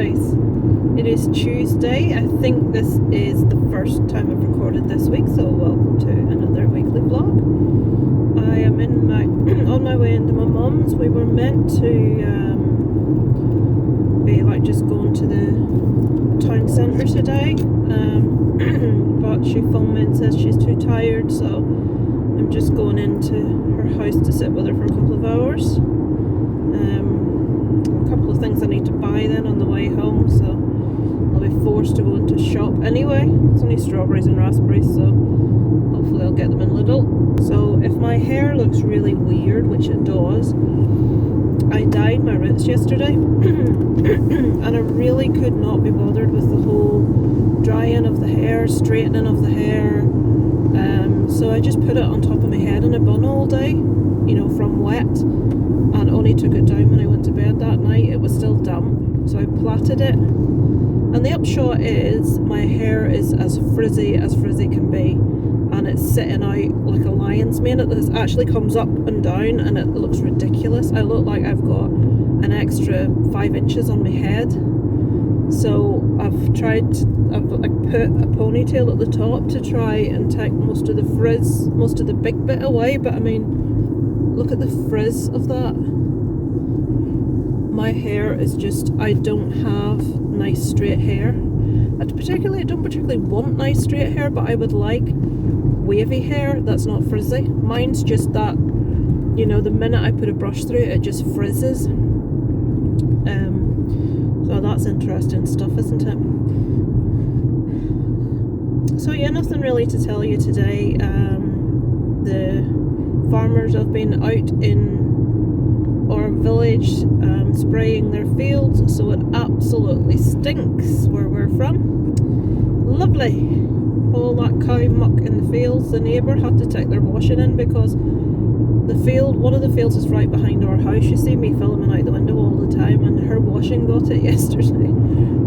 guys. It is Tuesday. I think this is the first time I've recorded this week, so welcome to another weekly vlog. I am on my way into my mum's. We were meant to be like just going to the town centre today, but she phoned me and says she's too tired, so I'm just going into her house to sit with her for a couple of hours. A couple of things I need to buy then on the way home, so I'll be forced to go into shop anyway. It's only strawberries and raspberries, so hopefully I'll get them in Lidl. So if my hair looks really weird, which it does, I dyed my roots yesterday and I really could not be bothered with the whole drying of the hair, straightening of the hair, so I just put it on top of my head in a bun all day, you know, from wet, and only took it down when I went to bed that night. It was still damp, so I plaited it, and the upshot is my hair is as frizzy can be, and it's sitting out like a lion's mane. It actually comes up and down and it looks ridiculous. I look like I've got an extra 5 inches on my head. So I've put a ponytail at the top to try and take most of the frizz, most of the big bit away, but I mean, look at the frizz of that. My hair is just, I don't have nice straight hair. I don't particularly want nice straight hair, but I would like wavy hair that's not frizzy. Mine's just that, you know, the minute I put a brush through it, it just frizzes. So that's interesting stuff, isn't it? So yeah, nothing really to tell you today. The farmers have been out in our village spraying their fields, so it absolutely stinks where we're from. Lovely. All that cow muck in the fields. The neighbour had to take their washing in because one of the fields is right behind our house. You see me filming out the window all the time, and her washing got it yesterday,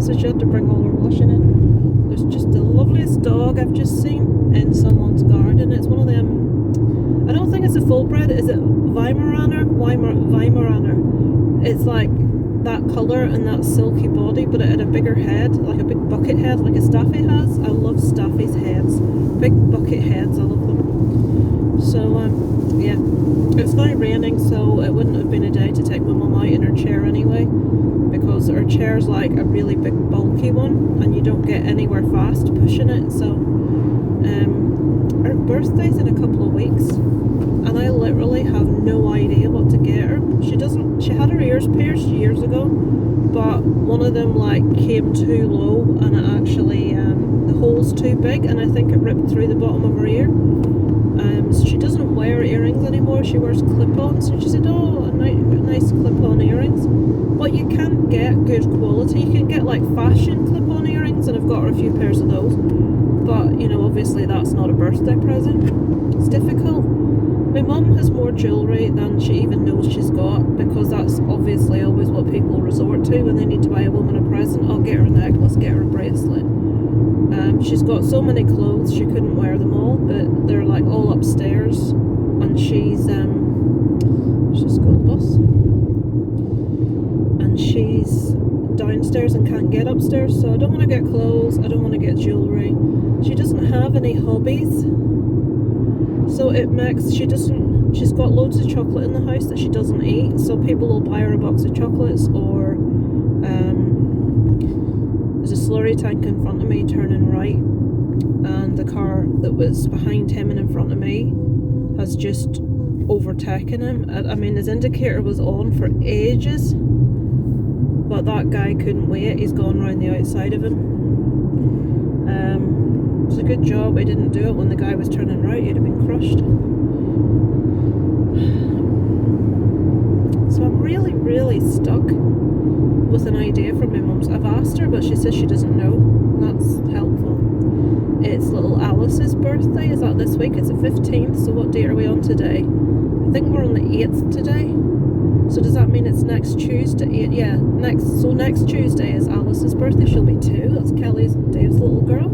so she had to bring all her washing in. There's just the loveliest dog I've just seen in someone's garden. It's one of them, I don't think it's a full bred, is it Weimaraner? Weimaraner. It's like that colour and that silky body, but it had a bigger head, like a big bucket head, like a staffy has. I love staffies' heads, big bucket heads, I love them. So yeah, it's now raining, so it wouldn't have been a day to take my mum out in her chair anyway, because her chair's like a really big bulky one and you don't get anywhere fast pushing it. So her birthday's in a couple of weeks and I literally have no idea what to get her. She had her ears pierced years ago, but one of them like came too low and it actually the hole's too big, and I think it ripped through the bottom of her ear. So she doesn't wear earrings anymore, she wears clip-ons, and she said, oh, nice clip-on earrings. But you can't get good quality. You can get like fashion clip-on earrings, and I've got her a few pairs of those, but you know, obviously that's not a birthday present. It's difficult. My mum has more jewellery than she even knows she's got, because that's obviously always what people resort to when they need to buy a woman a present. I'll get her a necklace, get her a bracelet. She's got so many clothes she couldn't wear them all, but they're like all upstairs, and she's just got the bus, and she's downstairs and can't get upstairs. So I don't want to get clothes, I don't want to get jewellery. She doesn't have any hobbies, so it makes she's got loads of chocolate in the house that she doesn't eat, so people will buy her a box of chocolates, or there's a slurry tank in front of me turning right, and the car that was behind him and in front of me has just overtaken him. I mean, his indicator was on for ages, but that guy couldn't wait. He's gone round the outside of him. It's a good job I didn't do it when the guy was turning right. He'd have been crushed. So I'm really stuck with an idea from my mum's. I've asked her, but she says she doesn't know. That's helpful. It's little Alice's birthday. Is that this week? It's the 15th, so what date are we on today? I think we're on the 8th today. So does that mean it's next Tuesday? Yeah, next Tuesday is Alice's birthday. She'll be 2. That's Kelly's and Dave's little girl.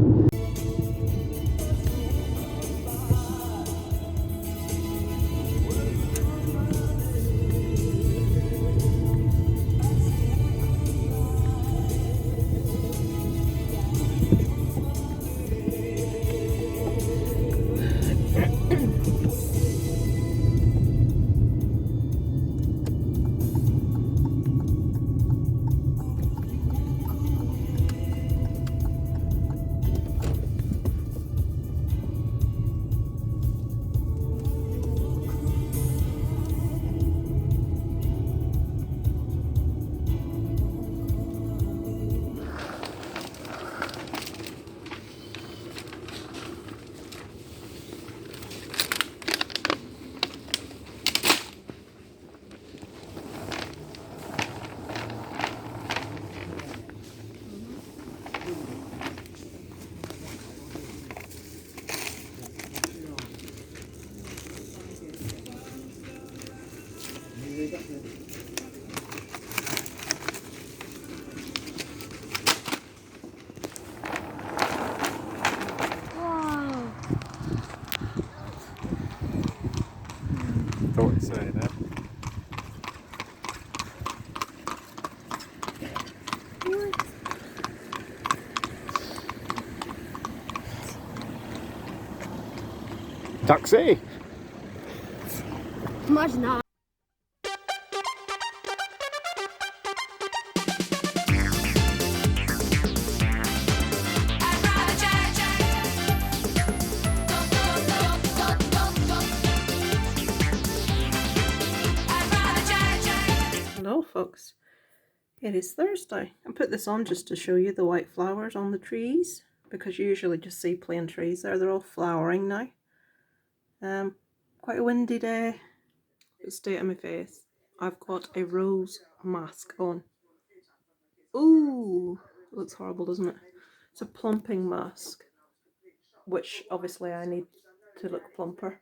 Thought you'd say that. Taxi! Much not. Hello folks, it is Thursday. I put this on just to show you the white flowers on the trees, because you usually just see plain trees there. They're all flowering now. Quite a windy day. Stay at my face. I've got a rose mask on. Ooh, looks horrible, doesn't it? It's a plumping mask, which obviously I need to look plumper.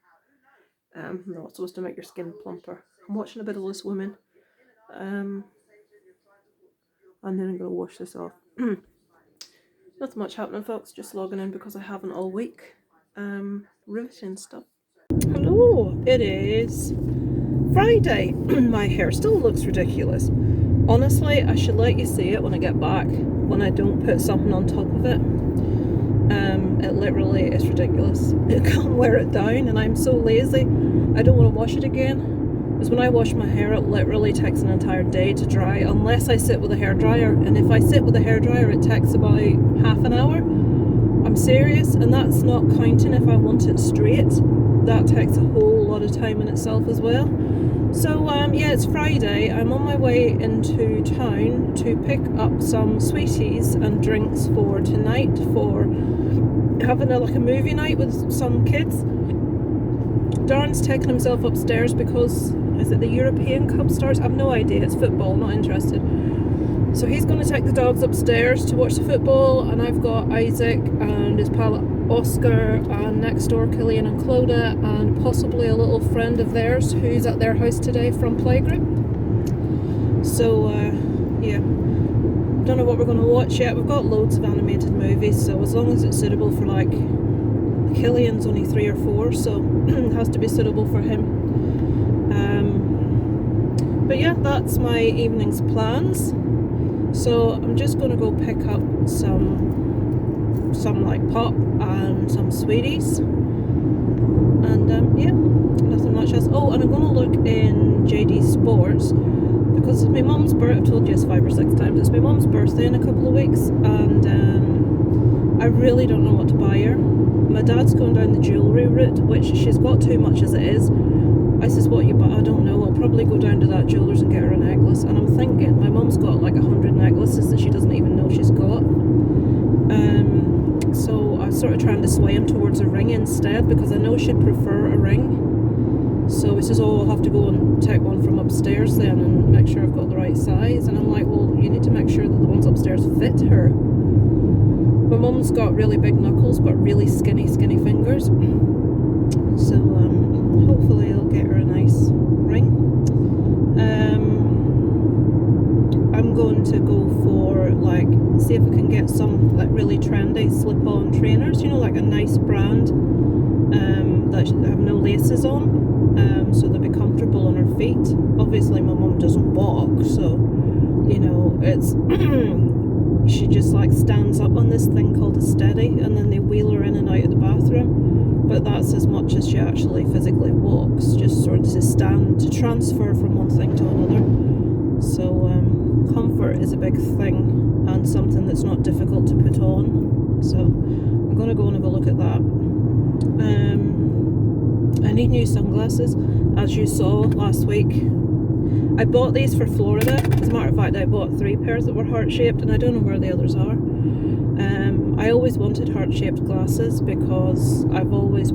No, it's supposed to make your skin plumper. I'm watching a bit of This Woman. And then I'm going to wash this off. Nothing much happening, folks, just logging in because I haven't all week. Riveting stuff. Hello, it is Friday. My hair still looks ridiculous. Honestly, I should let you see it when I get back, when I don't put something on top of it. It literally is ridiculous. I can't wear it down and I'm so lazy. I don't want to wash it again. Because when I wash my hair, it literally takes an entire day to dry, unless I sit with a hairdryer. And if I sit with a hairdryer, it takes about half an hour. I'm serious, and that's not counting if I want it straight. That takes a whole lot of time in itself as well. So yeah, it's Friday. I'm on my way into town to pick up some sweeties and drinks for tonight, for having like a movie night with some kids. Darren's taken himself upstairs because, is it the European Cup starts? I've no idea, it's football, not interested. So he's going to take the dogs upstairs to watch the football, and I've got Isaac and his pal Oscar, and next door Killian and Clodagh, and possibly a little friend of theirs who's at their house today from playgroup. So yeah, don't know what we're going to watch yet. We've got loads of animated movies, so as long as it's suitable for, like, Killian's only 3 or 4, so it has to be suitable for him. But yeah, that's my evening's plans. So I'm just going to go pick up some like pop and some sweeties, and yeah, nothing much else. Oh, and I'm going to look in JD Sports because it's my mum's birthday. I've told you this 5 or 6 times. It's my mum's birthday in a couple of weeks, and I really don't know what to buy her. My dad's going down the jewellery route, which she's got too much as it is. I says, what you buy? I don't know. I'll probably go down to that jeweller's and get her a necklace. And I'm thinking, my mum's got like 100 necklaces that she doesn't even know she's got. So I'm sort of trying to sway him towards a ring instead, because I know she'd prefer a ring. So he says, oh, I'll have to go and take one from upstairs then and make sure I've got the right size. And I'm like, well, you need to make sure that the ones upstairs fit her. My mum's got really big knuckles but really skinny fingers. So hopefully I'll get her a nice ring. I'm going to go for, like, see if I can get some like really trendy slip-on trainers, you know, like a nice brand that have no laces on, so they'll be comfortable on her feet. Obviously my mum doesn't walk, so you know, it's she just like stands up on this thing called a steady, and then they wheel her in and out of the bathroom. But that's as much as she actually physically walks, just sort of to stand, to transfer from one thing to another. So comfort is a big thing, and something that's not difficult to put on. So I'm going to go and have a look at that. I need new sunglasses, as you saw last week. I bought these for Florida. As a matter of fact, I bought 3 pairs that were heart-shaped, and I don't know where the others are. I always wanted heart-shaped glasses because I always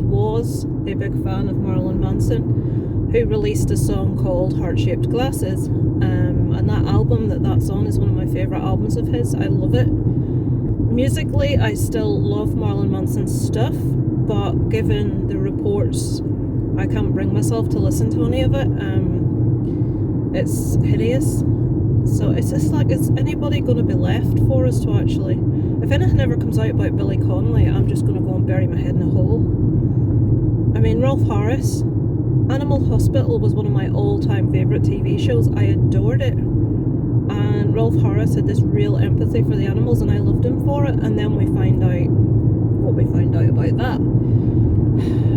was a big fan of Marilyn Manson, who released a song called Heart-Shaped Glasses, and that album that's on is one of my favourite albums of his. I love it. Musically, I still love Marilyn Manson's stuff, but given the reports I can't bring myself to listen to any of it. It's hideous. So it's just like, is anybody going to be left for us to actually... If anything ever comes out about Billy Connolly, I'm just going to go and bury my head in a hole. I mean, Rolf Harris, Animal Hospital was one of my all-time favourite TV shows. I adored it. And Rolf Harris had this real empathy for the animals, and I loved him for it. And then we find out what we found out about that.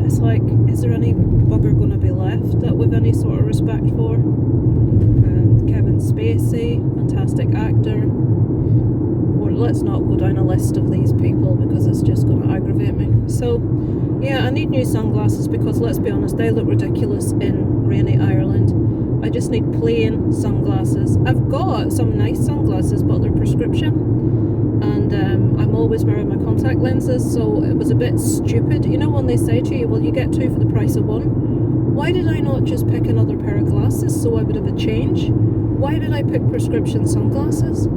It's like, is there any bugger going to be left that we've any sort of respect for? Kevin Spacey, fantastic actor. Or let's not go down a list of these people because it's just going to aggravate me. So, yeah, I need new sunglasses because, let's be honest, they look ridiculous in rainy Ireland. I just need plain sunglasses. I've got some nice sunglasses, but they're prescription. And I'm always wearing my contact lenses, so it was a bit stupid. You know when they say to you, well, you get two for the price of one? Why did I not just pick another pair of glasses so I would have a change? Why did I pick prescription sunglasses?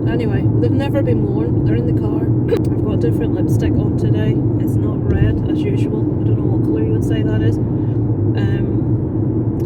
Anyway, they've never been worn. They're in the car. I've got a different lipstick on today. It's not red as usual. I don't know what colour you would say that is.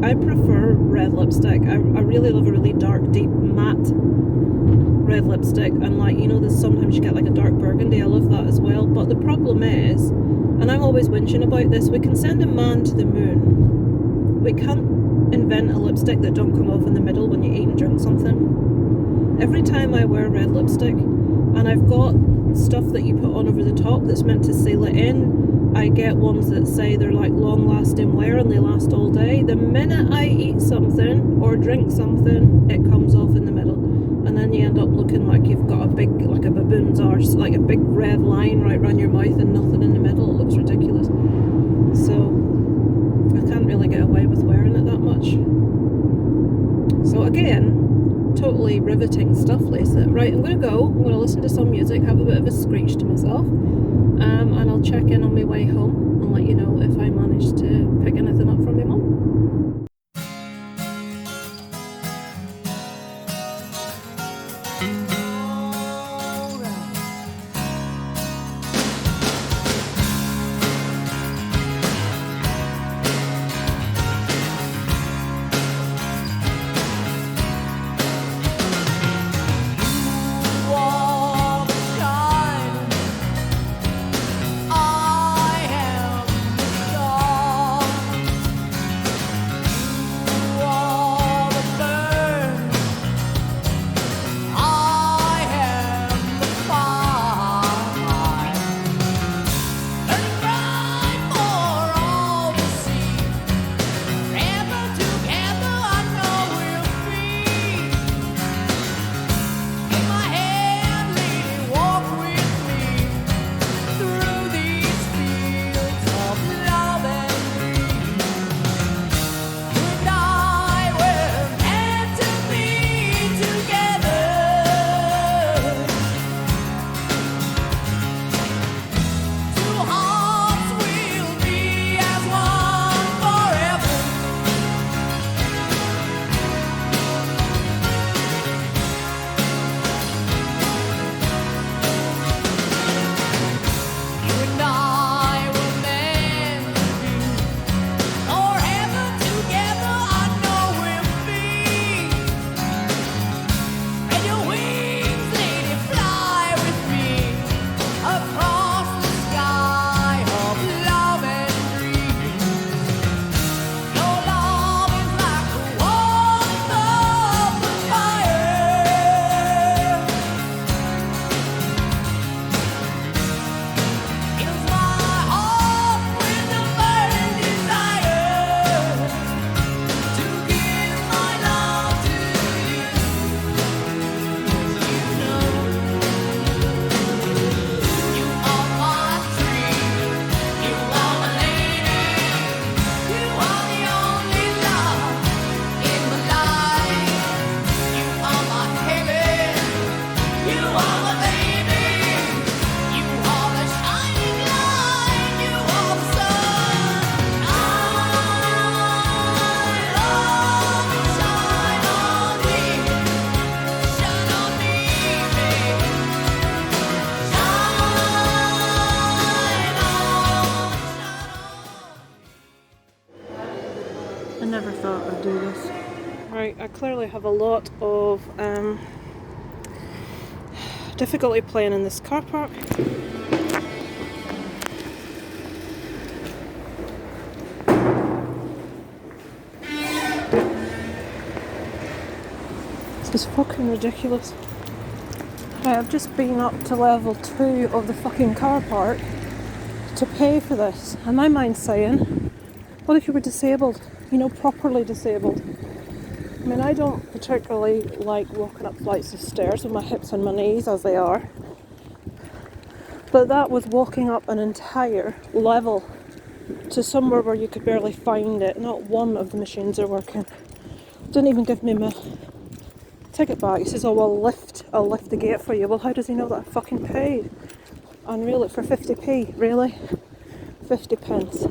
I prefer red lipstick. I really love a really dark, deep, matte red lipstick. And like, you know, there's sometimes you get like a dark burgundy. I love that as well. But the problem is, and I'm always whinging about this, we can send a man to the moon. We can't invent a lipstick that don't come off in the middle when you eat and drink something. Every time I wear red lipstick, and I've got stuff that you put on over the top that's meant to seal it in, I get ones that say they're like long lasting wear and they last all day. The minute I eat something or drink something, it comes off in the middle. And then you end up looking like you've got a big, like a baboon's arse, like a big red line right around your mouth and nothing in the middle. It looks ridiculous. So I can't really get away with wearing it that much. So again, totally riveting stuff, Lisa. Right, I'm going to go. I'm going to listen to some music, have a bit of a screech to myself. And I'll check in on my way home and let you know if I manage to pick anything up from my mum. I never thought I'd do this. Right, I clearly have a lot of difficulty playing in this car park. This is fucking ridiculous. I have just been up to level 2 of the fucking car park to pay for this, and my mind's saying, what if you were disabled? You know, properly disabled. I mean, I don't particularly like walking up flights of stairs with my hips and my knees as they are, but that was walking up an entire level to somewhere where you could barely find it. Not one of the machines are working. Didn't even give me my ticket back. He says, oh, well, I'll lift the gate for you. Well, how does he know that I fucking paid? Unreal, it for 50p, really? 50 pence.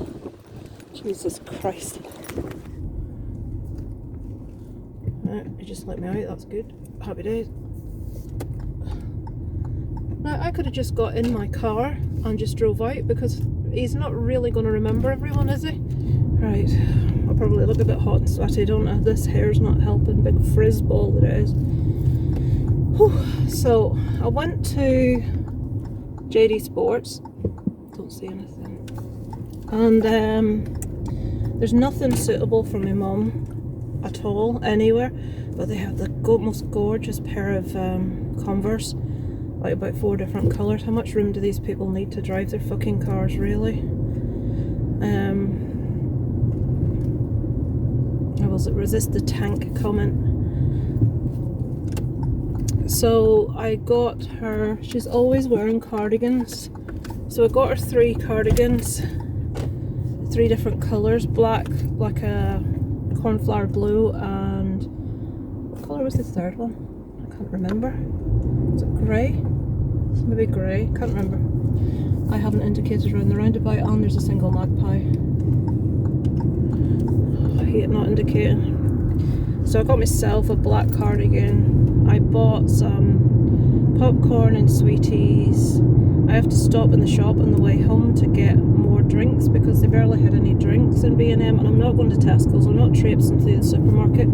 Jesus Christ. Right, you just let me out, that's good. Happy days. Now, I could have just got in my car and just drove out, because he's not really going to remember everyone, is he? Right, I probably look a bit hot and sweaty, don't I? This hair's not helping, big frizz ball that it is. Whew. So, I went to JD Sports, don't see anything, and there's nothing suitable for my mum at all, anywhere, but they have the most gorgeous pair of Converse, like about 4 different colours. How much room do these people need to drive their fucking cars, really? I will resist the tank comment. So I got her, she's always wearing cardigans, so I got her 3 cardigans, 3 different colours, black, like a cornflower blue, and what colour was the third one? I can't remember. Was it grey? It's maybe grey, can't remember. I haven't indicated around the roundabout, and there's a single magpie. I hate not indicating. So I got myself a black cardigan. I bought some popcorn and sweeties. I have to stop in the shop on the way home to get more drinks, because they barely had any drinks in B&M, and I'm not going to Tesco's, I'm not traipsing through the supermarket.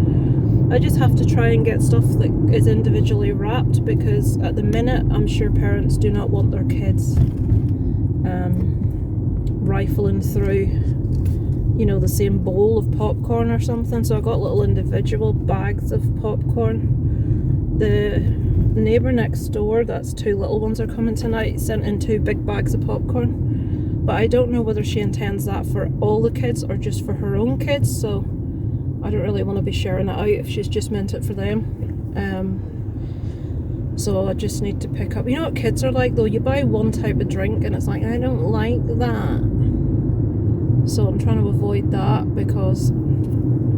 I just have to try and get stuff that is individually wrapped, because at the minute I'm sure parents do not want their kids rifling through, you know, the same bowl of popcorn or something. So I got little individual bags of popcorn. The neighbour next door, that's 2 little ones are coming tonight, sent in 2 big bags of popcorn, but I don't know whether she intends that for all the kids or just for her own kids, so I don't really want to be sharing it out if she's just meant it for them. So I just need to pick up, you know what kids are like though, you buy one type of drink and it's like, I don't like that. So I'm trying to avoid that, because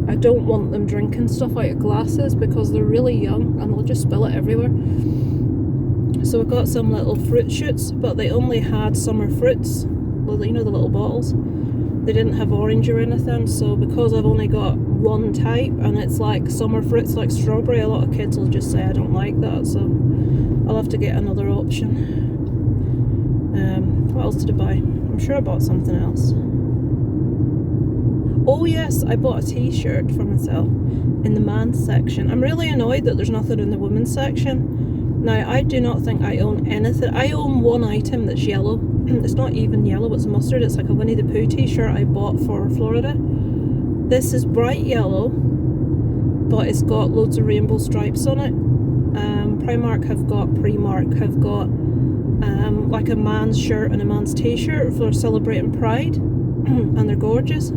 I don't want them drinking stuff out of glasses, because they're really young and they'll just spill it everywhere. So I got some little fruit shoots, but they only had summer fruits, well, you know, the little bottles. They didn't have orange or anything, so because I've only got one type and it's like summer fruits like strawberry, a lot of kids will just say I don't like that, so I'll have to get another option. What else did I buy? I'm sure I bought something else. Oh yes, I bought a t-shirt for myself in the man's section. I'm really annoyed that there's nothing in the women's section. Now, I do not think I own anything. I own one item that's yellow. It's not even yellow, it's mustard. It's like a Winnie the Pooh t-shirt I bought for Florida. This is bright yellow, but it's got loads of rainbow stripes on it. Primark have got like a man's shirt and a man's t-shirt for celebrating Pride, and they're gorgeous.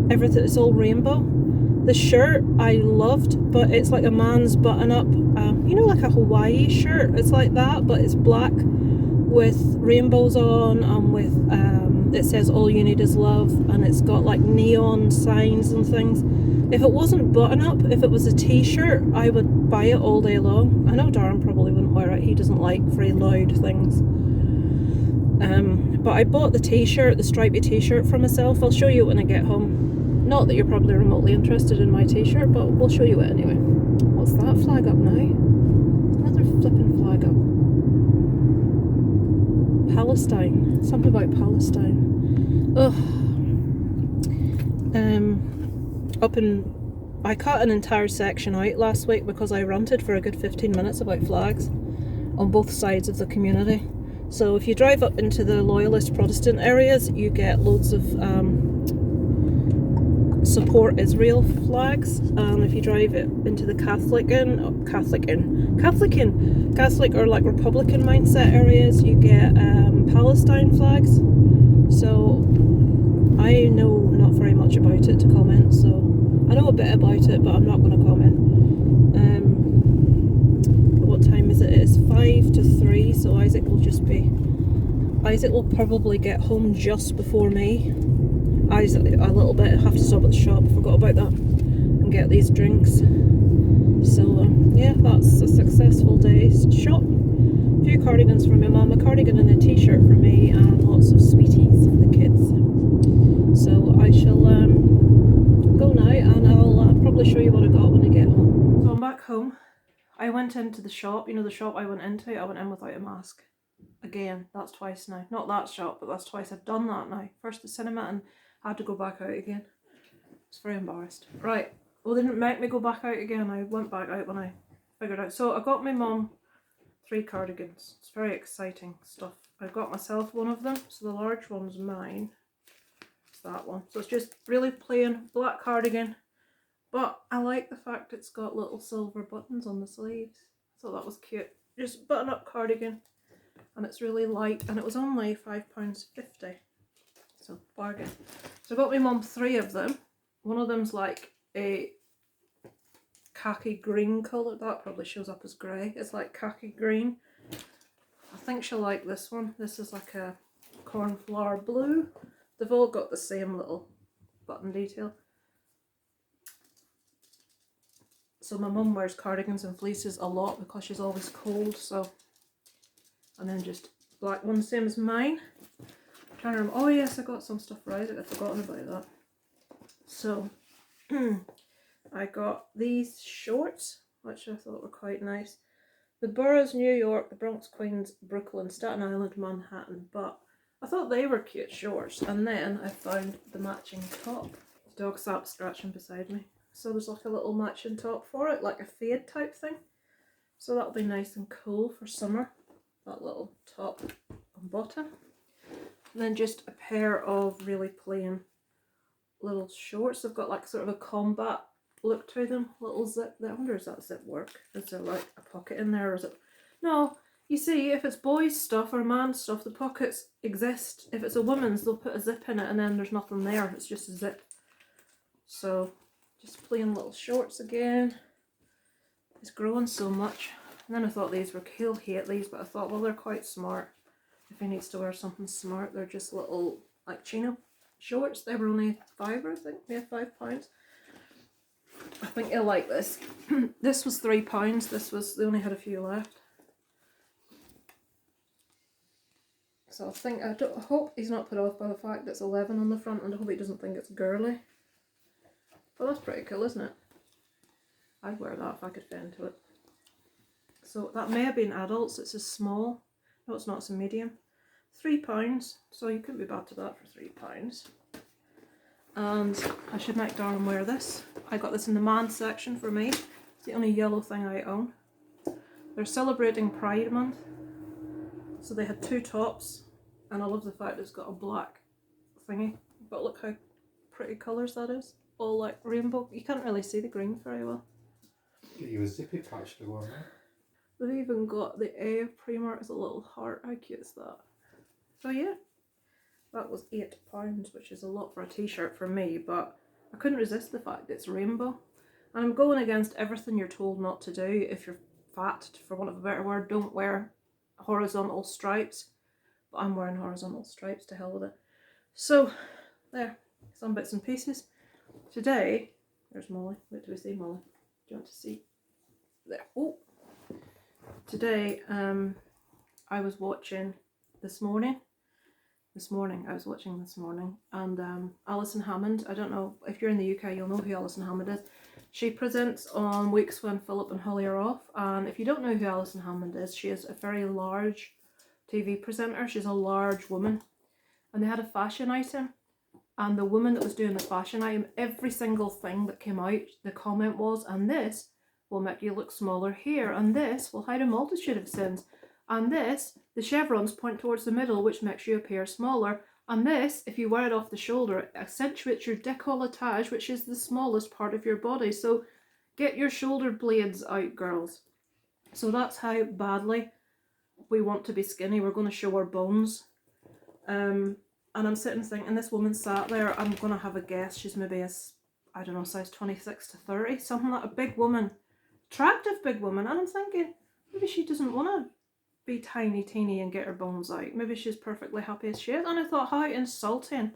Everything, it's all rainbow. The shirt I loved, but it's like a man's button-up, you know, like a Hawaii shirt. It's like that, but it's black with rainbows on, and with it says all you need is love, and it's got like neon signs and things. If it wasn't button-up, if it was a t-shirt, I would buy it all day long. I know Darren probably wouldn't wear it, he doesn't like very loud things. But I bought the t-shirt, the stripy t-shirt for myself. I'll show you when I get home. Not that you're probably remotely interested in my t-shirt, but we'll show you it anyway. What's that flag up now? Another flipping flag up. Palestine. Something about Palestine. Ugh. I cut an entire section out last week because I ranted for a good 15 minutes about flags on both sides of the community. So if you drive up into the Loyalist Protestant areas, you get loads of support Israel flags. If you drive it into the Catholic or like Republican mindset areas, you get Palestine flags. So I know not very much about it to comment, so I know a bit about it, but I'm not going to comment. What time is it? It's 5 to 3, so Isaac will probably get home just before me. Isaac a little bit, have to stop at the shop, forgot about that, and get these drinks. So yeah, that's a successful day's shop. A few cardigans for my mum, a cardigan and a t-shirt for me, and lots of sweeties for the kids. So I shall go now, and I'll probably show you what I got when I get home. So I'm back home. I went into the shop, you know the shop I went in without a mask. Again, that's twice now. Not that shop, but that's twice I've done that now. First the cinema and had to go back out again. I was very embarrassed. Right, well they didn't make me go back out again. I went back out when I figured out. So I got my mum 3 cardigans. It's very exciting stuff. I've got myself one of them, so the large one's mine. It's that one. So it's just really plain black cardigan, but I like the fact it's got little silver buttons on the sleeves. So that was cute. Just button up cardigan, and it's really light, and it was only £5.50. So bargain. So I got my mum 3 of them. One of them's like a khaki green colour. That probably shows up as grey. It's like khaki green. I think she'll like this one. This is like a cornflower blue. They've all got the same little button detail. So my mum wears cardigans and fleeces a lot because she's always cold. So, and then just black one, same as mine. I'm trying to remember. Oh yes, I got some stuff for Isaac. I'd forgotten about that. So I got these shorts, which I thought were quite nice. The boroughs: New York, the Bronx, Queens, Brooklyn, Staten Island, Manhattan. But I thought they were cute shorts, and then I found the matching top. The dog sat scratching beside me. So there's like a little matching top for it, like a fade type thing. So that'll be nice and cool for summer. That little top and bottom. And then just a pair of really plain little shorts. They've got like sort of a combat look to them. Little zip. I wonder, does that zip work? Is there like a pocket in there, or is it? No. You see, if it's boys' stuff or man's stuff, the pockets exist. If it's a woman's, they'll put a zip in it and then there's nothing there. It's just a zip. So just plain little shorts again. It's growing so much. And then I thought these were, he'll hate these, but I thought, well, they're quite smart. If he needs to wear something smart, they're just little like chino shorts. They were only £5, I think. Yeah, £5. I think he'll like this. This was £3. They only had a few left. So I hope he's not put off by the fact that it's 11 on the front, and I hope he doesn't think it's girly. But that's pretty cool, isn't it? I'd wear that if I could fit into it. So that may have been adults. It's a small. No, it's not. It's a medium. £3. So you couldn't be bad to that for £3. And I should make Darren wear this. I got this in the man section for me. It's the only yellow thing I own. They're celebrating Pride Month. So they had 2 tops. And I love the fact it's got a black thingy. But look how pretty colours that is. All like rainbow. You can't really see the green very well. Get you a zippy patch to go on there. They've even got the A of Primark as a little heart. How cute is that? So yeah, that was £8, which is a lot for a t-shirt for me, but I couldn't resist the fact it's rainbow. And I'm going against everything you're told not to do. If you're fat, for want of a better word, don't wear horizontal stripes. But I'm wearing horizontal stripes, to hell with it. So, there, some bits and pieces. Today, there's Molly. Wait till we see Molly. Do you want to see? There. Oh! Today, I was watching This Morning, and Alison Hammond, I don't know, if you're in the UK you'll know who Alison Hammond is. She presents on weeks when Philip and Holly are off, and if you don't know who Alison Hammond is, she is a very large TV presenter. She's a large woman, and they had a fashion item, And the woman that was doing the fashion item, every single thing that came out, the comment was, and this will make you look smaller here, and this will hide a multitude of sins, and this, the chevrons point towards the middle, which makes you appear smaller, and this, if you wear it off the shoulder, it accentuates your décolletage, which is the smallest part of your body. So get your shoulder blades out, girls. So that's how badly we want to be skinny. We're going to show our bones. And I'm sitting thinking, this woman sat there, I'm going to have a guess, she's maybe a, I don't know, size 26 to 30, something like a big woman, attractive big woman. And I'm thinking, maybe she doesn't want to be tiny, teeny and get her bones out. Maybe she's perfectly happy as she is. And I thought, how insulting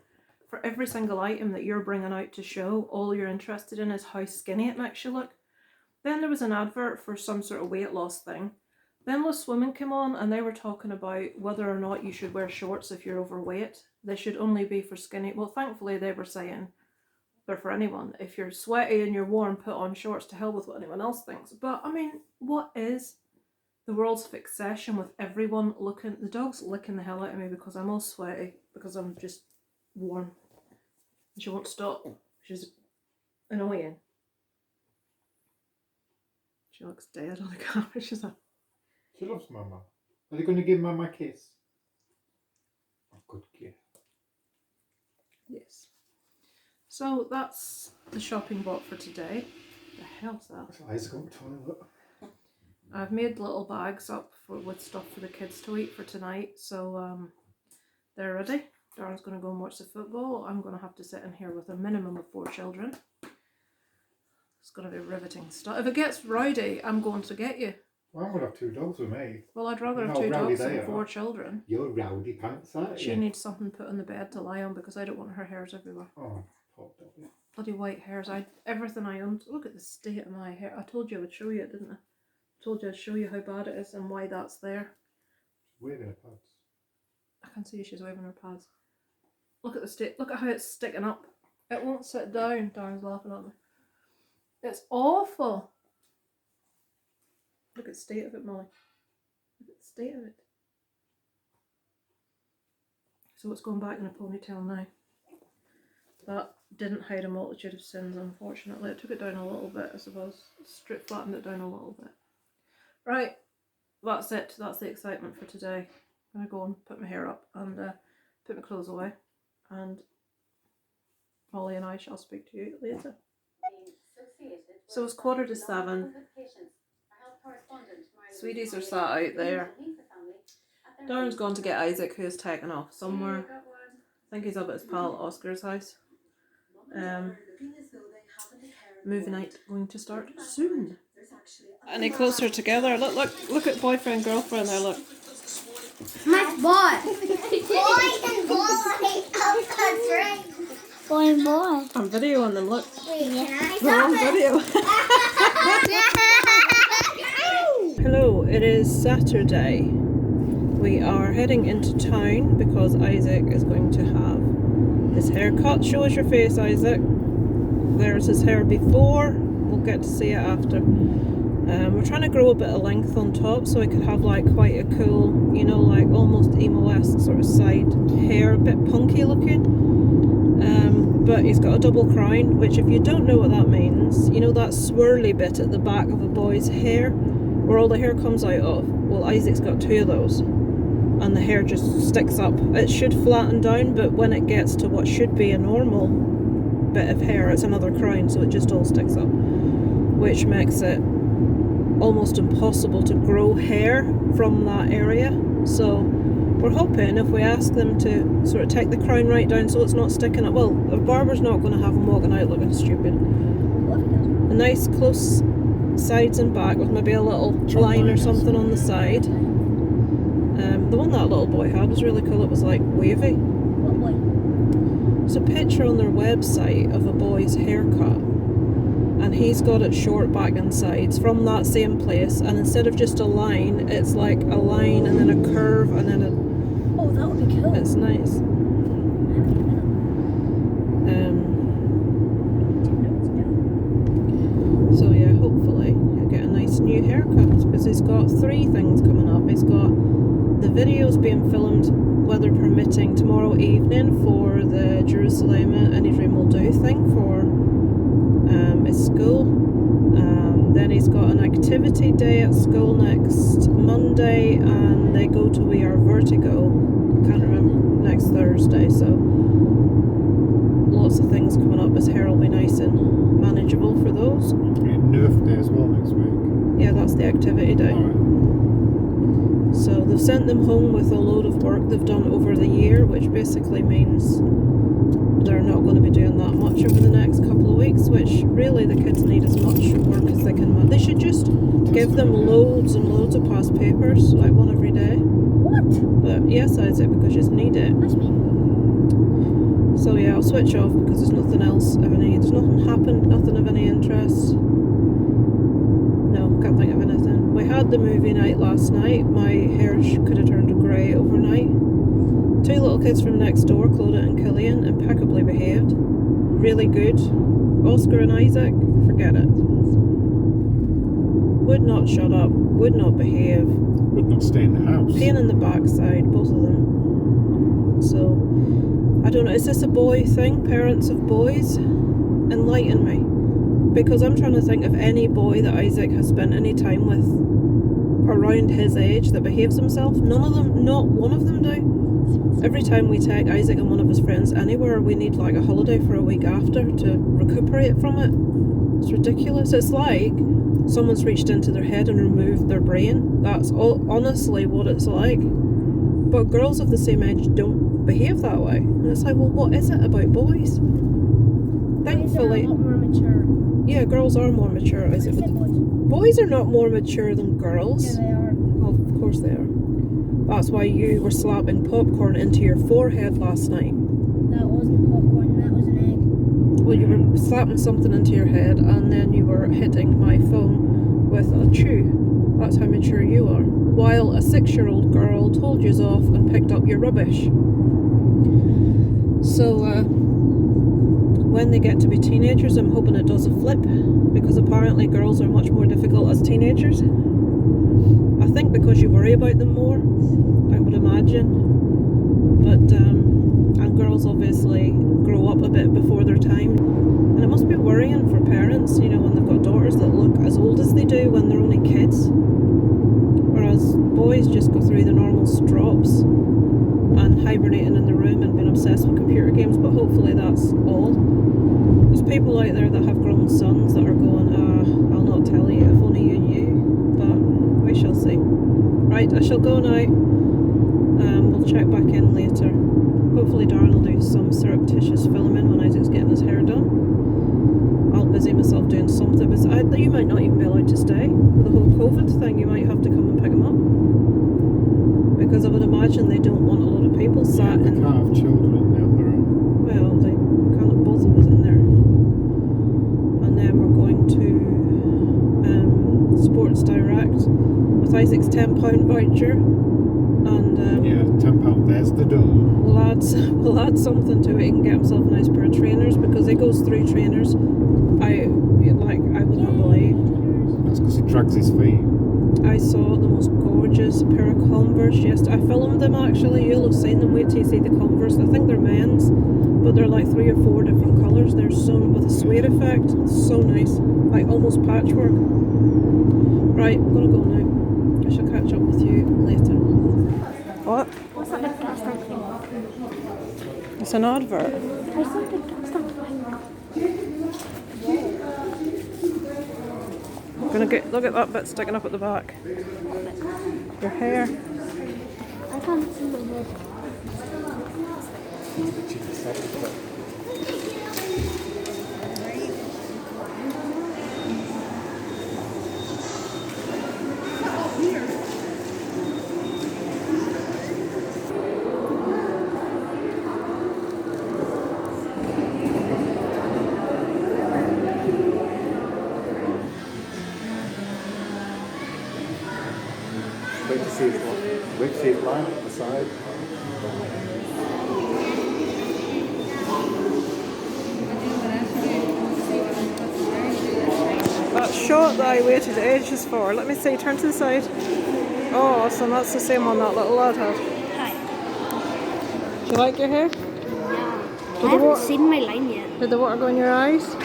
for every single item that you're bringing out to show. All you're interested in is how skinny it makes you look. Then there was an advert for some sort of weight loss thing. Then those women came on and they were talking about whether or not you should wear shorts if you're overweight. They should only be for skinny. Well, thankfully they were saying they're for anyone. If you're sweaty and you're warm, put on shorts, to hell with what anyone else thinks. But I mean, what is the world's fixation with everyone looking? The dog's licking the hell out of me because I'm all sweaty, because I'm just warm. And she won't stop. She's annoying. She looks dead on the camera. She's like, She loves Mama. Are they going to give Mama a kiss? Oh, good girl. yes. So that's the shopping bought for today. The hell's that? So Isaac on the toilet. I've made little bags up with stuff for the kids to eat for tonight, so they're ready. Darren's going to go and watch the football. I'm going to have to sit in here with a minimum of 4 children. It's going to be riveting stuff. If it gets rowdy, I'm going to get you. Well, I'm going to have 2 dogs with me. Well, I'd rather have No, 2 rowdy dogs than they 4 are. children. You're rowdy pants, aren't She you? needs something put on the bed to lie on because I don't want her hairs everywhere. Oh, poor dog. Bloody white hairs. Everything I owned. Look at the state of my hair. I told you I would show you it, didn't I? I told you I'd show you how bad it is and why that's there. Waving her pads. I can see she's waving her pads. Look at the state. Look at how it's sticking up. It won't sit down. Darren's laughing at me. It's awful. Look at the state of it, Molly. Look at the state of it. So it's going back in a ponytail now. That didn't hide a multitude of sins, unfortunately. It took it down a little bit, I suppose. Strip flattened it down a little bit. Right, that's it. That's the excitement for today. I'm going to go and put my hair up and put my clothes away. And Molly and I shall speak to you later. So it's 6:45. Sweeties are sat out there. Darren's gone to get Isaac, who is taken off somewhere. I think he's up at his pal Oscar's house. Movie night going to start soon. Any closer together? Look at boyfriend, girlfriend there, look. My boy. Boy and boy. Oh, that's right. Boy and boy. I'm videoing them, look. Wait, can I We're on video. Hello, it is Saturday. We are heading into town because Isaac is going to have his hair cut. Show us your face, Isaac. There's his hair before. We'll get to see it after. We're trying to grow a bit of length on top so he could have like quite a cool, you know, like almost emo-esque sort of side hair, a bit punky looking. But he's got a double crown, which if you don't know what that means, you know that swirly bit at the back of a boy's hair where all the hair comes out of? Well, Isaac's got 2 of those and the hair just sticks up. It should flatten down, but when it gets to what should be a normal bit of hair, it's another crown, so it just all sticks up, which makes it almost impossible to grow hair from that area. So we're hoping if we ask them to sort of take the crown right down so it's not sticking up, well, the barber's not going to have him walking out looking stupid. A nice close sides and back with maybe a little line or something on the side. The one that little boy had was really cool. It was like wavy. What boy? There's a picture on their website of a boy's haircut, and he's got it short back and sides from that same place, and instead of just a line, it's like a line and then a curve and then a... Oh, that would be cool. It's nice. So yeah, hopefully he'll get a nice new haircut because he's got 3 things coming up. He's got the videos being filmed, weather permitting, getting tomorrow evening for the Jerusalem Any Dream Will Do thing for his school. Then he's got an activity day at school next Monday, and they go to We Are Vertigo, can't remember, next Thursday, so lots of things coming up. His hair will be nice and manageable for those. Nerf Day as well next week. Yeah, that's the activity day. Alright. So they've sent them home with a load of work they've done over the year, which basically means they're not going to be doing that much over the next couple of weeks, which really the kids need as much work as they can. They should just give them loads and loads of past papers, like one every day. What? But yes, I'd say because you just need it. That's me. So yeah, I'll switch off because there's nothing else of any, there's nothing happened, nothing of any interest. No, can't think of anything. We had the movie night last night. My hair could have turned grey overnight. 2 little kids from next door, Clodagh and Killian, impeccably behaved. Really good. Oscar and Isaac, forget it. Would not shut up, would not behave. Would not stay in the house. Pain in the backside, both of them. So, I don't know, is this a boy thing? Parents of boys? Enlighten me. Because I'm trying to think of any boy that Isaac has spent any time with around his age that behaves himself. None of them, not one of them do. Every time we take Isaac and one of his friends anywhere, we need like a holiday for a week after to recuperate from it. It's ridiculous. It's like someone's reached into their head and removed their brain. That's honestly what it's like. But girls of the same age don't behave that way. And it's like, well, what is it about boys? Thankfully, Boys are a lot more mature. yeah, girls are more mature. Is it? Except boys. Boys are not more mature than girls. Yeah, they are. Well, of course they are. That's why you were slapping popcorn into your forehead last night. That wasn't popcorn, that was an egg. Well, you were slapping something into your head and then you were hitting my phone with a chew. That's how mature you are. While a 6-year-old girl told you off and picked up your rubbish. So, when they get to be teenagers, I'm hoping it does a flip, because apparently girls are much more difficult as teenagers. I think because you worry about them more, I would imagine. But, and girls obviously grow up a bit before their time. And it must be worrying for parents, you know, when they've got daughters that look as old as they do when they're only kids. Whereas boys just go through the normal strops and hibernating in the room and being obsessed with computer games, but hopefully that's all. There's people out there that have grown sons that are going, I'll not tell you, if only you knew. But we shall see. Right, I shall go now. We'll check back in later. Hopefully Darren will do some surreptitious filming when Isaac's getting his hair done. I'll busy myself doing something, but you might not even be allowed to stay. With the whole COVID thing, you might have to come and pick him up. Because I would imagine they don't want a lot of people sat They in... can't have children in there on their own. Well, they can't have both of us in there. And then we're going to Sports Direct with Isaac's £10 voucher. And Yeah, £10, there's the dough. we'll add something to it. He can get himself a nice pair of trainers, because he goes through trainers. I would not believe. That's because he drags his feet. I saw the most gorgeous pair of Converse yesterday. I filmed them actually. You'll have seen them. Wait till you see the Converse. I think they're men's, but they're like 3 or 4 different colours. They're sewn with a suede effect. So nice, like almost patchwork. Right, I'm gonna go now. I shall catch up with you later. What? What's that big plastic thing? It's an advert. There's something. Stop. Look at that bit sticking up at the back. Your hair. I can't see the head. Wait to see it line at the side. That shot that I waited ages for. Let me see, turn to the side. Oh, awesome, that's the same one that little lad had. Hi. Do you like your hair? Yeah. I haven't seen my line yet. Did the water go in your eyes?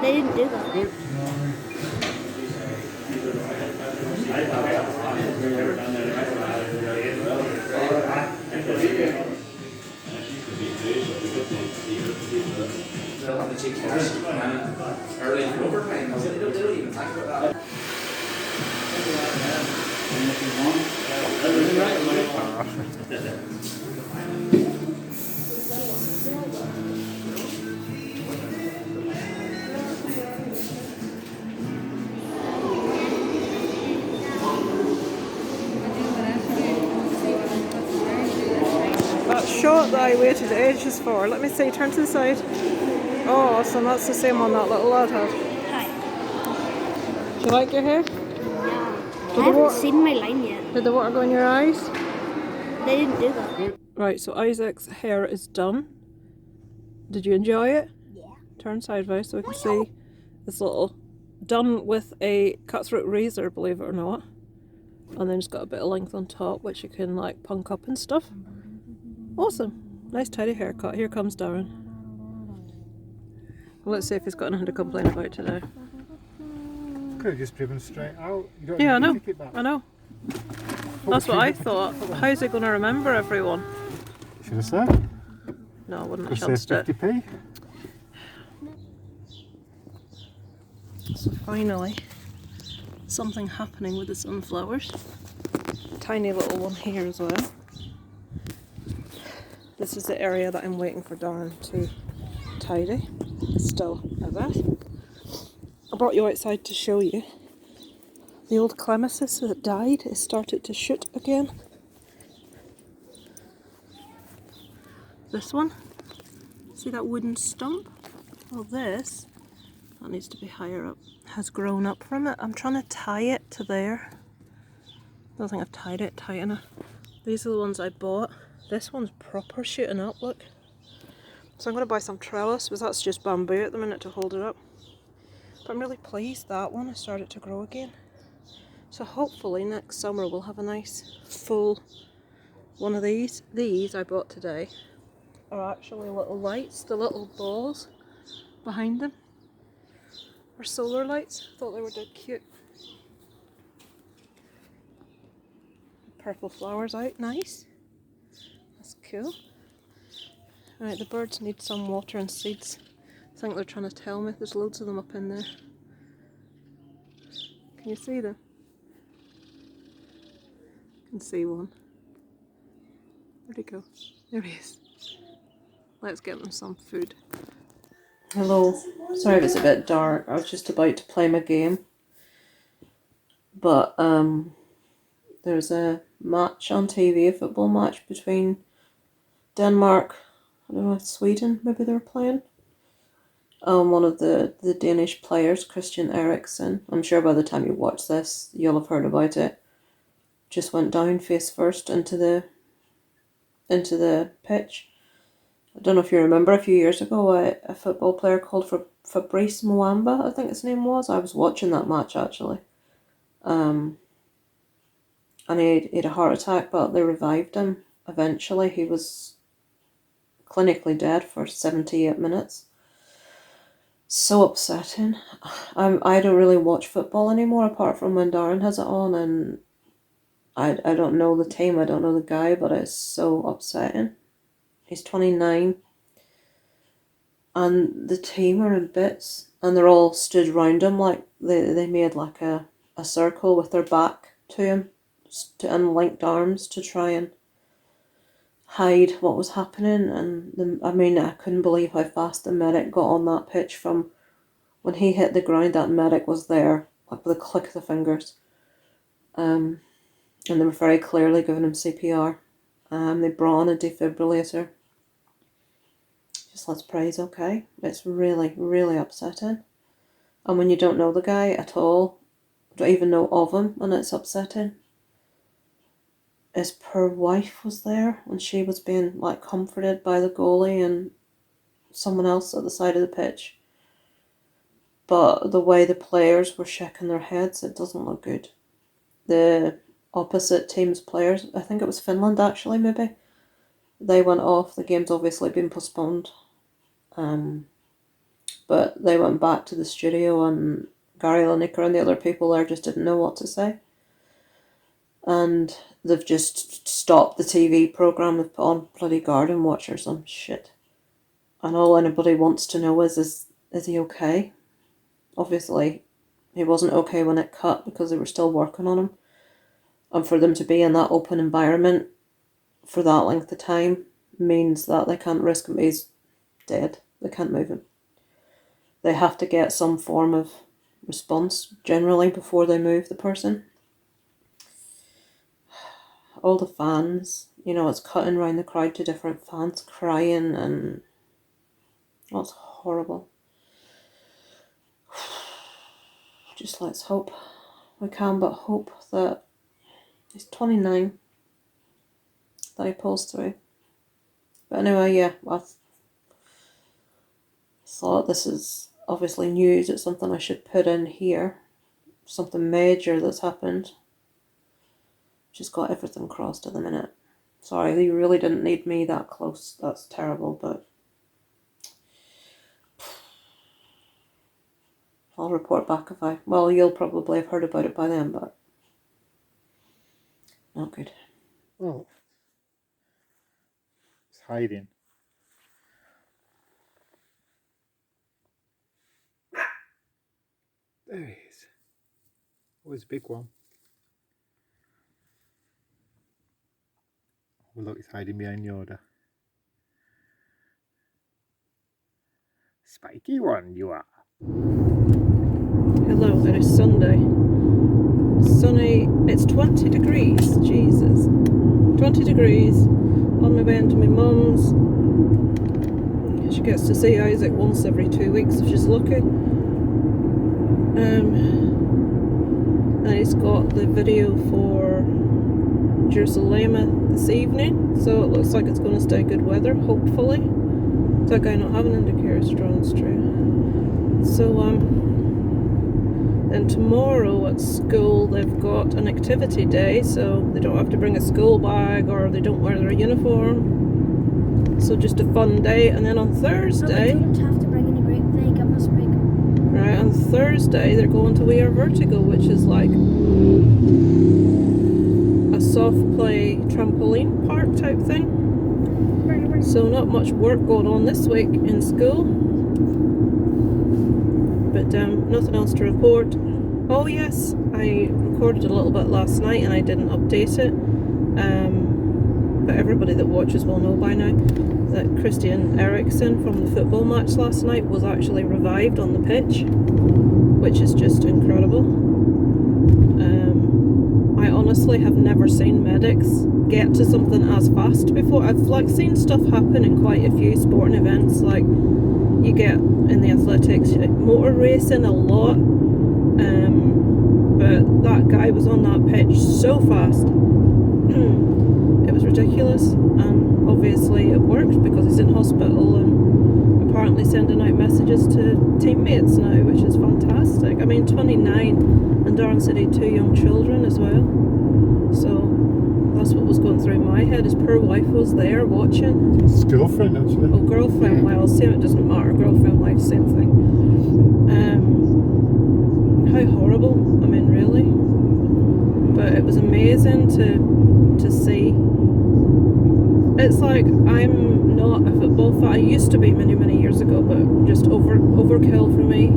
They didn't do that. Good. That shot that I waited ages for. Let me see, turn to the side. Oh, awesome, that's the same one that little lad had. Hi. Do you like your hair? Yeah. I haven't seen my line yet. Did the water go in your eyes? They didn't do that. Right, so Isaac's hair is done. Did you enjoy it? Yeah. Turn sideways so we can see this little, done with a cutthroat razor, believe it or not. And then it's got a bit of length on top, which you can like punk up and stuff. Awesome. Nice tidy haircut. Here comes Darren. Let's see if he's got anything to complain about today. Could have just driven straight out. You don't Yeah, I need to know. kick it back. I know. That's what I thought. How's he going to remember everyone? Should have said. No, I wouldn't Could have chanced save it. 50p. So finally, something happening with the sunflowers. Tiny little one here as well. This is the area that I'm waiting for Darren to tidy. It's still a mess. I brought you outside to show you. The old clematis that died has started to shoot again. This one, see that wooden stump? Well, this, that needs to be higher up, has grown up from it. I'm trying to tie it to there. I don't think I've tied it tight enough. These are the ones I bought. This one's proper shooting up, look. So I'm going to buy some trellis, because that's just bamboo at the minute to hold it up. But I'm really pleased that one has started to grow again. So hopefully next summer we'll have a nice full one of these. These I bought today are actually little lights, the little balls behind them are solar lights. Thought they were dead cute. Purple flowers out, nice. That's cool. Right, the birds need some water and seeds. I think they're trying to tell me. There's loads of them up in there. Can you see them? I can see one. Where'd he go? There he is. Let's get them some food. Hello. Sorry if it's a bit dark. I was just about to play my game. But there's a match on TV, a football match between Denmark, I don't know, Sweden maybe they're playing. One of the Danish players, Christian Eriksen, I'm sure by the time you watch this you'll have heard about it, just went down face first into the pitch. I don't know if you remember a few years ago a football player called Fabrice Muamba, I think his name was. I was watching that match actually. And he had a heart attack, but they revived him eventually. He was clinically dead for 78 minutes. So upsetting. I don't really watch football anymore apart from when Darren has it on, and I don't know the team, I don't know the guy, but it's so upsetting. He's 29 and the team are in bits and they're all stood round him, like they made like a circle with their back to him and linked arms to try and hide what was happening. And I couldn't believe how fast the medic got on that pitch. From when he hit the ground, that medic was there like with a click of the fingers. And they were very clearly giving him CPR. They brought on a defibrillator. Just let's pray he's okay. It's really, really upsetting. And when you don't know the guy at all, don't even know of him, and it's upsetting. His poor wife was there when she was being like comforted by the goalie and someone else at the side of the pitch. But the way the players were shaking their heads, it doesn't look good. The opposite team's players, I think it was Finland actually maybe, They went off. The game's obviously been postponed. But they went back to the studio, and Gary Lineker and the other people there just didn't know what to say. And they've just stopped the TV programme. They've put on bloody Garden Watch or some shit. And all anybody wants to know is he okay? Obviously, he wasn't okay when it cut because they were still working on him. And for them to be in that open environment for that length of time means that they can't risk him. He's dead. They can't move him. They have to get some form of response generally before they move the person. All the fans, it's cutting around the crowd to different fans crying, and it's horrible. Just let's hope. We can but hope that he's 29, that he pulls through. But anyway, yeah, I thought this is obviously news. It's something I should put in here. Something major that's happened. Just got everything crossed at the minute. Sorry, they really didn't need me that close. That's terrible, but I'll report back if you'll probably have heard about it by then, but not good. Oh. It's hiding. There he is. Oh, it's a big one. Oh, look, it's hiding behind Yoda. Spiky one, you are. Hello, it is Sunday. Sunny, it's 20 degrees, Jesus. 20 degrees, on my way into my mum's. She gets to see Isaac once every 2 weeks if she's lucky. And he's got the video for Jerusalem this evening, so it looks like it's going to stay good weather, hopefully. Is that guy not having indicator strong? It's true. So, then tomorrow at school they've got an activity day, so they don't have to bring a school bag or they don't wear their uniform. So just a fun day, and then on Thursday... But we don't have to bring any break. They give us break. Right, on Thursday they're going to We Are Vertigo, which is like a soft play trampoline park type thing. So not much work going on this week in school. But nothing else to report. Oh yes, I recorded a little bit last night and I didn't update it. But everybody that watches will know by now that Christian Eriksen from the football match last night was actually revived on the pitch, which is just incredible. I honestly have never seen medics get to something as fast before. I've seen stuff happen in quite a few sporting events, like you get in the athletics, motor racing a lot, but that guy was on that pitch so fast. It was ridiculous, and obviously it worked because he's in hospital and apparently sending out messages to teammates now, which is fantastic. I mean, 29, and Darren said he had 2 young children as well, so that's what was going through my head. His poor wife was there watching. His girlfriend, actually. Oh, girlfriend, well, same, it doesn't matter, girlfriend, wife, same thing. How horrible, I mean, really. But it was amazing to see. It's like, I'm not a football fan. I used to be many years ago, but just overkill for me.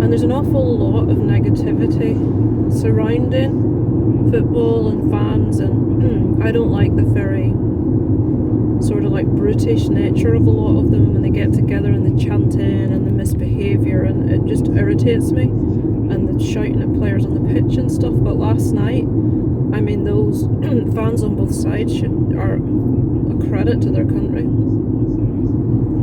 And there's an awful lot of negativity surrounding football and fans, and I don't like the very sort of like brutish nature of a lot of them when they get together and the chanting and the misbehaviour, and it just irritates me, and the shouting at players on the pitch and stuff. But last night, I mean, those fans on both sides are a credit to their country.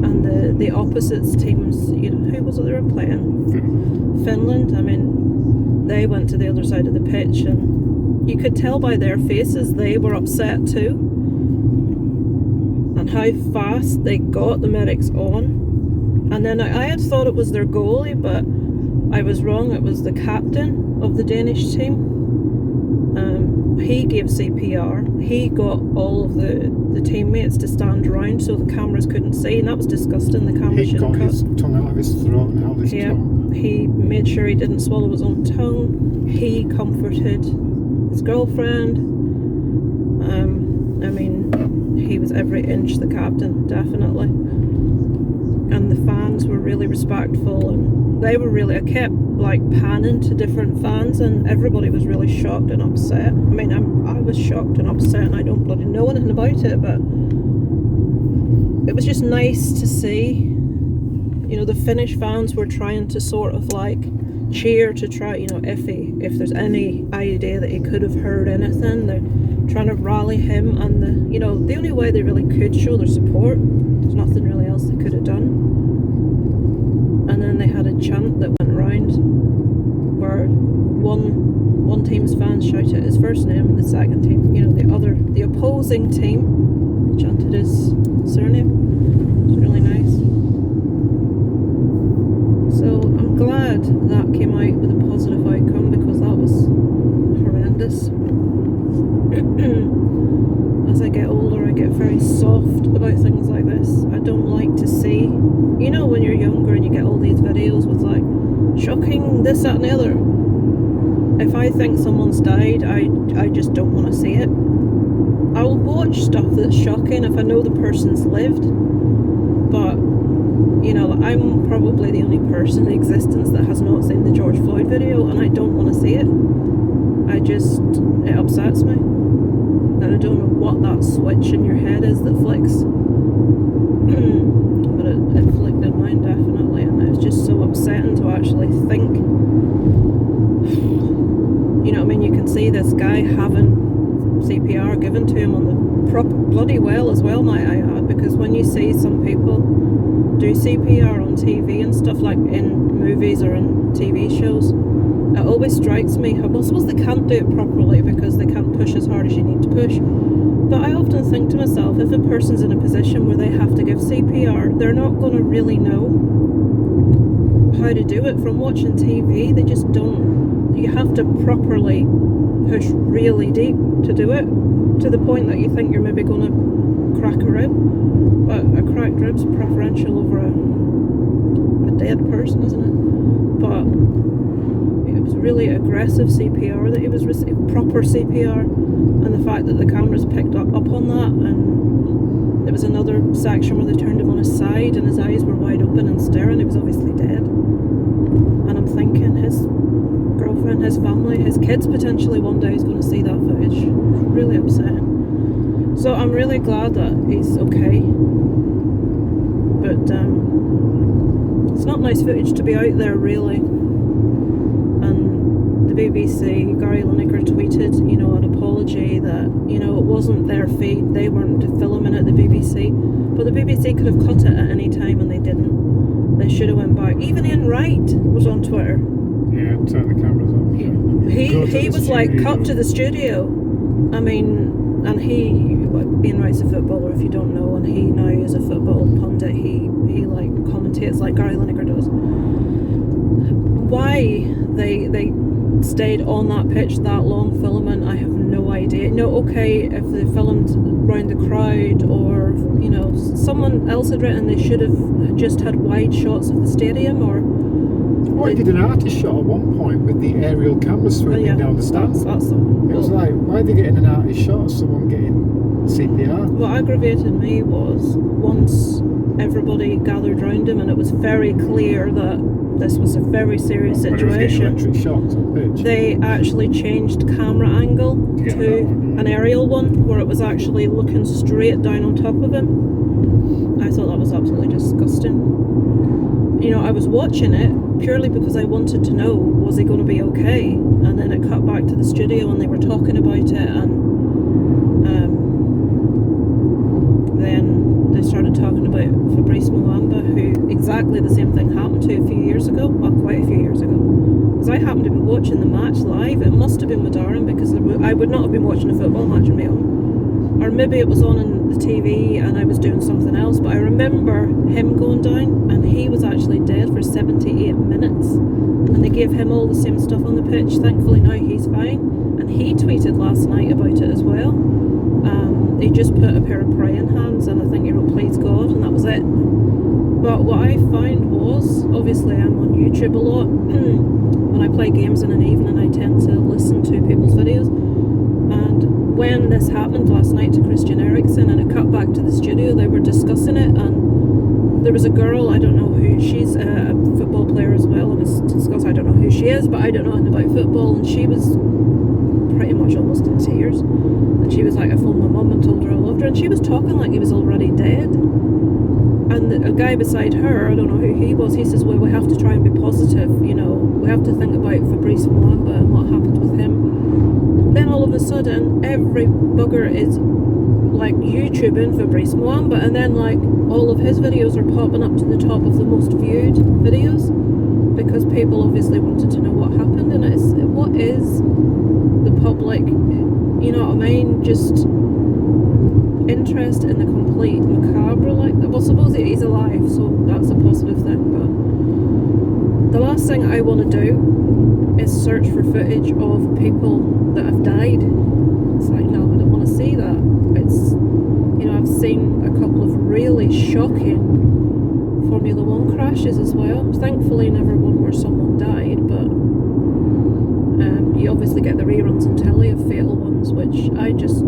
And the opposites teams, who was it they were playing? Finland. I mean, they went to the other side of the pitch, and you could tell by their faces they were upset too, and how fast they got the medics on. And then I had thought it was their goalie, but I was wrong. It was the captain of the Danish team, he gave CPR. He got all of the teammates to stand around so the cameras couldn't see, and that was disgusting. The camera He should have got cut. his tongue out of his throat and held his Yeah, tongue. he made sure he didn't swallow his own tongue. He comforted his girlfriend. I mean, he was every inch the captain, definitely. And the fans were really respectful, and they were really, I kept like panning to different fans, and everybody was really shocked and upset. I mean, I was shocked and upset, and I don't bloody know anything about it, but it was just nice to see. You know, the Finnish fans were trying to sort of like cheer to try, you know, if there's any idea that he could have heard anything, they're trying to rally him, and the only way they really could show their support, there's nothing really else they could have done. And then they had a chant that went round where one team's fans shouted his first name, and the second team, the opposing team chanted his surname. It's really nice. So I'm glad that came out with a positive outcome, because that was horrendous. As I get older, I get very soft about things like this. I don't like to see, when you're younger and you get all these videos with like shocking this, that and the other. If I think someone's died, I just don't want to see it. I will watch stuff that's shocking if I know the person's lived, but I'm probably the only person in existence that has not seen the George Floyd video, and I don't want to see it. It upsets me. And I don't know what that switch in your head is that flicks. But it flicked in mine, definitely, and it was just so upsetting to actually think. You can see this guy having CPR given to him on the proper bloody well as well, might I add, because when you see some people do CPR on TV and stuff, like in movies or in TV shows, it always strikes me how, well, suppose they can't do it properly because they can't push as hard as you need to push. But I often think to myself, if a person's in a position where they have to give CPR, they're not going to really know how to do it from watching TV. They just don't. You have to properly push really deep to do it, to the point that you think you're maybe going to crack a rib. But a cracked rib's preferential over a dead person, isn't it? But it was really aggressive CPR that he was receiving, proper CPR, and the fact that the cameras picked up on that, and there was another section where they turned him on his side and his eyes were wide open and staring. He was obviously dead. And I'm thinking his girlfriend, his family, his kids potentially one day is going to see that footage. Really upsetting. So I'm really glad that he's okay. But it's not nice footage to be out there, really. And the BBC, Gary Lineker tweeted, an apology that, it wasn't their feed, they weren't filming at the BBC. But the BBC could have cut it at any time, and they didn't. They should have went back. Even Ian Wright was on Twitter. Yeah, turn the cameras on. He was like, cut to the studio. I mean, and Ian Wright's a footballer, if you don't know, and he now is a football pundit. He like commentates like Gary Lineker does. Why they stayed on that pitch that long filming, I have no idea. No, okay, if they filmed round the crowd, or someone else had written they should have just had wide shots of the stadium, or. Well, he did an artist shot at one point with the aerial camera swooping down the stands. That's it was like, why are they getting an artist shot of someone getting CPR? What aggravated me was once everybody gathered round him, and it was very clear that this was a very serious situation. Electric shocks on pitch. They actually changed camera angle to an aerial one, where it was actually looking straight down on top of him. I thought that was absolutely disgusting. I was watching it purely because I wanted to know, was he going to be okay? And then it cut back to the studio and they were talking about it, and then they started talking about Fabrice Muamba, who exactly the same thing happened to a few years ago, well, quite a few years ago. Because I happened to be watching the match live. It must have been with Darren, because I would not have been watching a football match on my own. Or maybe it was on the TV and I was doing something else, but I remember him going down, and he was actually dead for 78 minutes. And they gave him all the same stuff on the pitch. Thankfully now he's fine, and he tweeted last night about it as well. He just put a pair of praying hands, and I think he wrote "Please God," and that was it. But what I found was, obviously I'm on YouTube a lot. When I play games in an evening, I tend to listen to people's videos. And when this happened last night to Christian Eriksen, and it cut back to the studio, they were discussing it, and there was a girl, I don't know who, she's a football player as well, and it's discussed, I don't know who she is, but I don't know anything about football, and she was pretty much almost in tears. And she was like, I phoned my mum and told her I loved her, and she was talking like he was already dead. And a guy beside her, I don't know who he was, he says, well, we have to try and be positive, you know, we have to think about Fabrice Mwamba and what happened with him. Then all of a sudden, every bugger is like YouTubing Fabrice Mwamba, and then like all of his videos are popping up to the top of the most viewed videos, because people obviously wanted to know what happened. And it's, what is the public, you know what I mean, just interest in the complete macabre like that. Well, suppose he's alive, so that's a positive thing, but the last thing I want to do is search for footage of people that have died. It's like, no, I don't want to see that. It's, you know, I've seen a couple of really shocking Formula 1 crashes as well. Thankfully never one where someone died, but you obviously get the reruns on telly of fatal ones, which I just,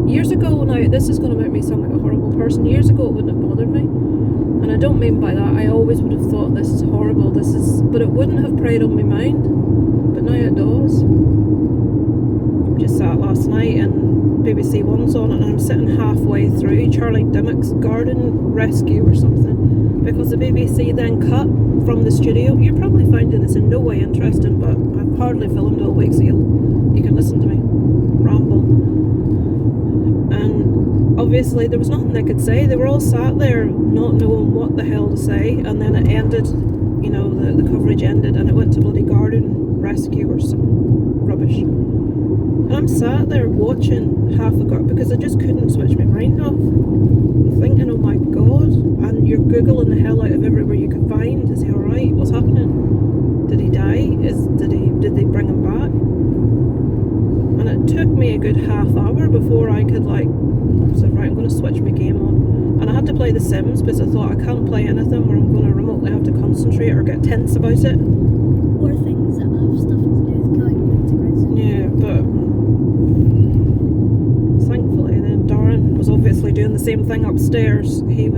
years ago, now this is going to make me sound like a horrible person, years ago it wouldn't have bothered me, and I don't mean by that, I always would have thought this is horrible, this is, but it wouldn't have preyed on my mind, but now it does. Just sat last night and BBC One's on it, and I'm sitting halfway through Charlie Dimmock's garden rescue or something, because the BBC then cut from the studio. You're probably finding this in no way interesting, but I've hardly filmed all week, so you can listen to me ramble. And obviously there was nothing they could say. They were all sat there not knowing what the hell to say, and then it ended, you know, the coverage ended, and it went to bloody garden rescue or some rubbish. And I'm sat there watching half a garden because I just couldn't switch my mind off. I'm thinking, oh my god, and you're googling the hell out of everywhere you can find. Is he alright? What's happening? Did he die? Did they bring him back? And it took me a good half hour before I could like say, right, I'm going to switch my game on. And I had to play The Sims because I thought I can't play anything where I'm going to remotely have to concentrate or get tense about it. Or things that have stuff to do with killing integrated. Yeah, but thankfully then Darren was obviously doing the same thing upstairs. He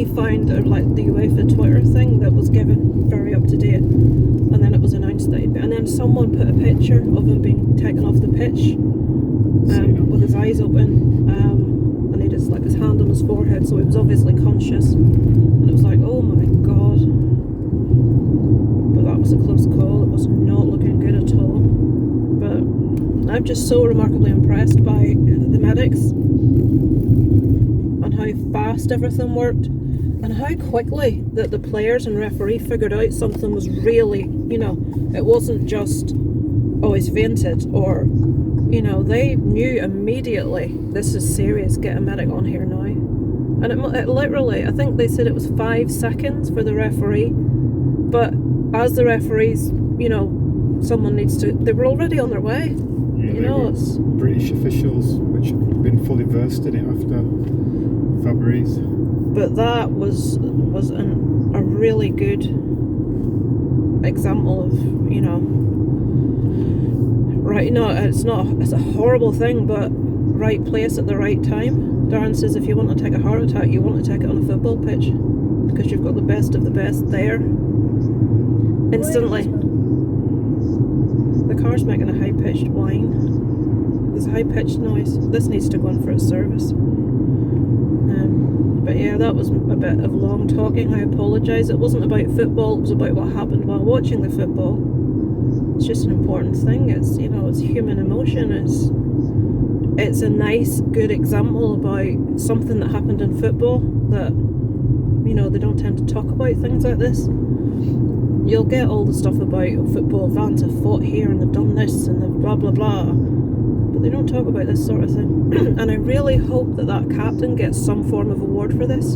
found like the UEFA Twitter thing that was given very up to date, and then it was announced that and then someone put a picture of him being taken off the pitch with his eyes open, and he just like his hand on his forehead, so he was obviously conscious, and it was like, oh my god. But that was a close call. It was not looking good at all. But I'm just so remarkably impressed by the medics and how fast everything worked, and how quickly that the players and referee figured out something was really, you know, it wasn't just, oh, he's fainted, or, you know, they knew immediately, this is serious, get a medic on here now. And it literally, I think they said it was 5 seconds for the referee, but as the referees, you know, someone needs to, they were already on their way. Yeah, You know, it's British officials which have been fully versed in it after Fabrice. but that was a really good example of, you know, right, you know, it's a horrible thing, but right place at the right time. Darren says if you want to take a heart attack, you want to take it on a football pitch, because you've got the best of the best there instantly. The car's making a high-pitched whine. There's a high-pitched noise. This needs to go in for its service. But yeah, that was a bit of long talking. I apologise. It wasn't about football. It was about what happened while watching the football. It's just an important thing. It's, you know, it's human emotion. It's a nice, good example about something that happened in football that, you know, they don't tend to talk about things like this. You'll get all the stuff about football fans have fought here and they've done this and they've blah blah blah, but they don't talk about this sort of thing. And I really hope that captain gets some form of award for this.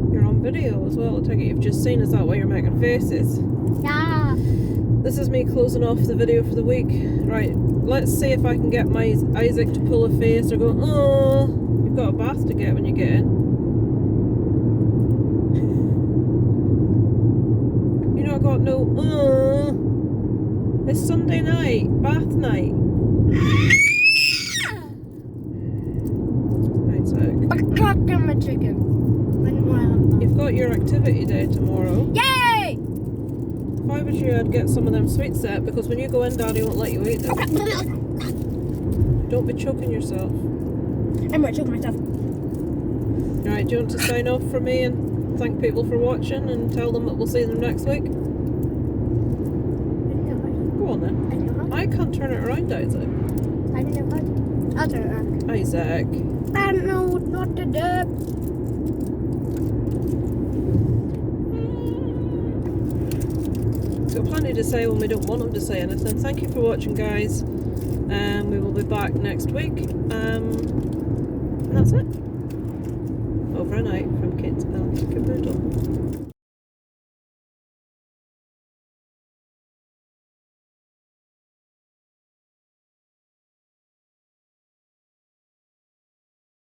on video as well. I take it you've just seen, is that why you're making faces? Yeah. This is me closing off the video for the week. Right, let's see if I can get my Isaac to pull a face or go, oh, you've got a bath to get when you get in. You know I got no, it's Sunday night, bath night. Right, Zach. I cracked on my chicken. You've got your activity day tomorrow. Yay! If I was you, I'd get some of them sweets set, because when you go in, Daddy won't let you eat them. Don't be choking yourself. I'm not choking myself. Right, do you want to sign off for me and thank people for watching and tell them that we'll see them next week? Go on then. I can't turn it around, Isaac. I don't know how to. I'll turn it around. Isaac. I don't know what to do. Got plenty to say when we don't want them to say anything. Thank you for watching, guys. We will be back next week. And that's it. Over and out from Kids.